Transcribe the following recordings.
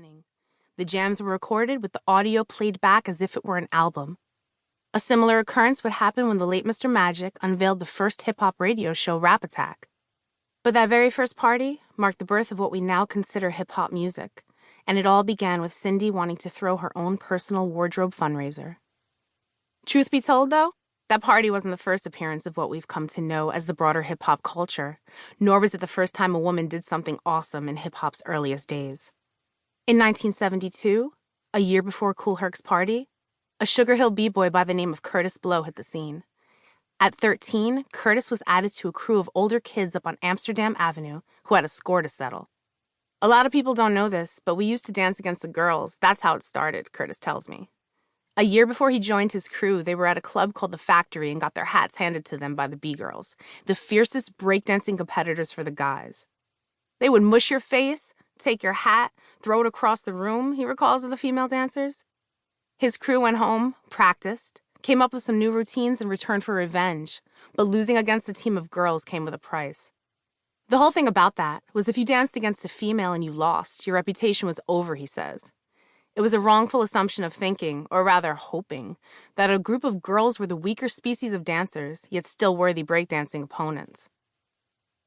beginning. The jams were recorded with the audio played back as if it were an album. A similar occurrence would happen when the late Mr. Magic unveiled the first hip-hop radio show, Rap Attack. But that very first party marked the birth of what we now consider hip-hop music, and it all began with Cindy wanting to throw her own personal wardrobe fundraiser. Truth be told, though, that party wasn't the first appearance of what we've come to know as the broader hip-hop culture, nor was it the first time a woman did something awesome in hip-hop's earliest days. In 1972, a year before Kool Herc's party, a Sugar Hill b-boy by the name of Curtis Blow hit the scene. At 13, Curtis was added to a crew of older kids up on Amsterdam Avenue who had a score to settle. A lot of people don't know this, but we used to dance against the girls. That's how it started, Curtis tells me. A year before he joined his crew, they were at a club called The Factory and got their hats handed to them by the B-girls, the fiercest breakdancing competitors for the guys. They would mush your face, take your hat, throw it across the room, he recalls of the female dancers. His crew went home, practiced, came up with some new routines in return for revenge, but losing against a team of girls came with a price. The whole thing about that was if you danced against a female and you lost, your reputation was over, he says. It was a wrongful assumption of thinking, or rather hoping, that a group of girls were the weaker species of dancers, yet still worthy breakdancing opponents.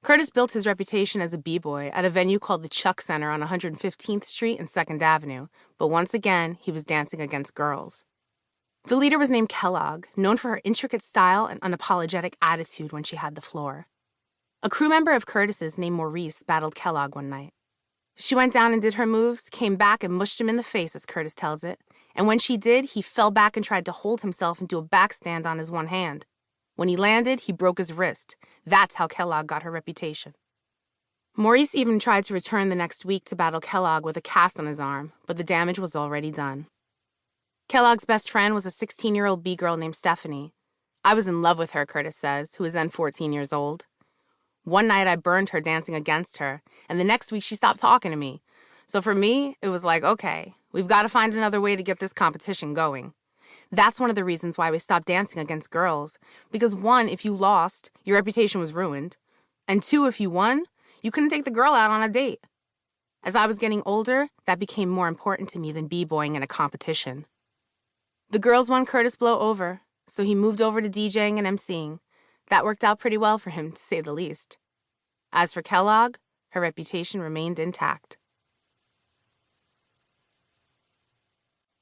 Curtis built his reputation as a b-boy at a venue called the Chuck Center on 115th Street and 2nd Avenue, but once again, he was dancing against girls. The leader was named Kellogg, known for her intricate style and unapologetic attitude when she had the floor. A crew member of Curtis's named Maurice battled Kellogg one night. She went down and did her moves, came back and mushed him in the face, as Curtis tells it, and when she did, he fell back and tried to hold himself into a backstand on his one hand. When he landed, he broke his wrist. That's how Kellogg got her reputation. Maurice even tried to return the next week to battle Kellogg with a cast on his arm, but the damage was already done. Kellogg's best friend was a 16-year-old B-girl named Stephanie. I was in love with her, Curtis says, who was then 14 years old. One night I burned her dancing against her, and the next week she stopped talking to me. So for me, it was like, okay, we've got to find another way to get this competition going. That's one of the reasons why we stopped dancing against girls, because 1, if you lost, your reputation was ruined, and 2, if you won, you couldn't take the girl out on a date. As I was getting older, that became more important to me than b-boying in a competition. The girls won Curtis Blow over, so he moved over to DJing and emceeing. That worked out pretty well for him, to say the least. As for Kellogg, her reputation remained intact.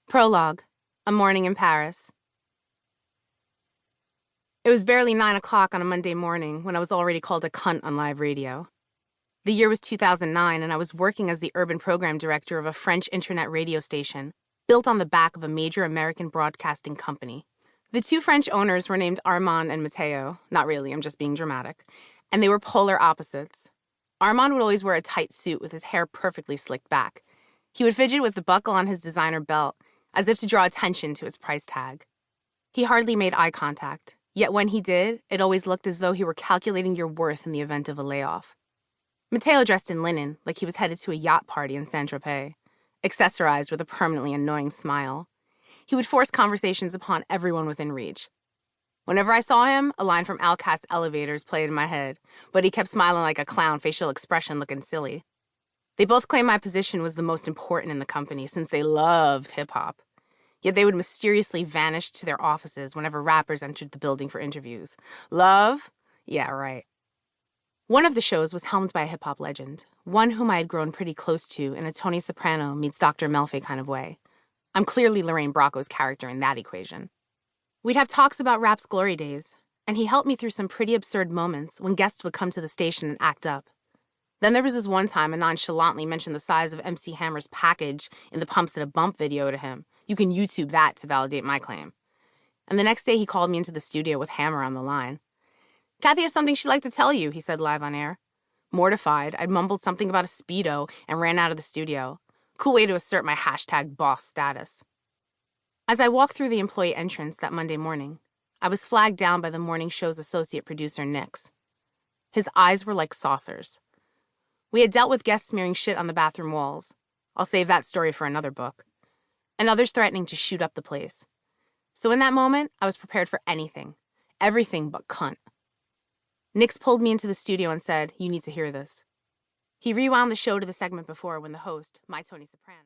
Prologue. A Morning in Paris. It was barely 9 o'clock on a Monday morning when I was already called a cunt on live radio. The year was 2009, and I was working as the urban program director of a French internet radio station, built on the back of a major American broadcasting company. The 2 French owners were named Armand and Matteo. Not really, I'm just being dramatic. And they were polar opposites. Armand would always wear a tight suit with his hair perfectly slicked back. He would fidget with the buckle on his designer belt, as if to draw attention to its price tag. He hardly made eye contact, yet when he did, it always looked as though he were calculating your worth in the event of a layoff. Matteo dressed in linen, like he was headed to a yacht party in Saint-Tropez, accessorized with a permanently annoying smile. He would force conversations upon everyone within reach. Whenever I saw him, a line from Outcast Elevators played in my head, but he kept smiling like a clown, facial expression looking silly. They both claimed my position was the most important in the company since they loved hip-hop. Yet they would mysteriously vanish to their offices whenever rappers entered the building for interviews. Love? Yeah, right. One of the shows was helmed by a hip-hop legend, one whom I had grown pretty close to in a Tony Soprano meets Dr. Melfi kind of way. I'm clearly Lorraine Bracco's character in that equation. We'd have talks about rap's glory days, and he helped me through some pretty absurd moments when guests would come to the station and act up. Then there was this one time I nonchalantly mentioned the size of MC Hammer's package in the Pumps at a Bump video to him. You can YouTube that to validate my claim. And the next day he called me into the studio with Hammer on the line. Kathy has something she'd like to tell you, he said live on air. Mortified, I'd mumbled something about a Speedo and ran out of the studio. Cool way to assert my #boss status. As I walked through the employee entrance that Monday morning, I was flagged down by the morning show's associate producer, Nix. His eyes were like saucers. We had dealt with guests smearing shit on the bathroom walls. I'll save that story for another book. And others threatening to shoot up the place. So in that moment, I was prepared for anything. Everything but cunt. Nix pulled me into the studio and said, "You need to hear this." He rewound the show to the segment before when the host, my Tony Soprano,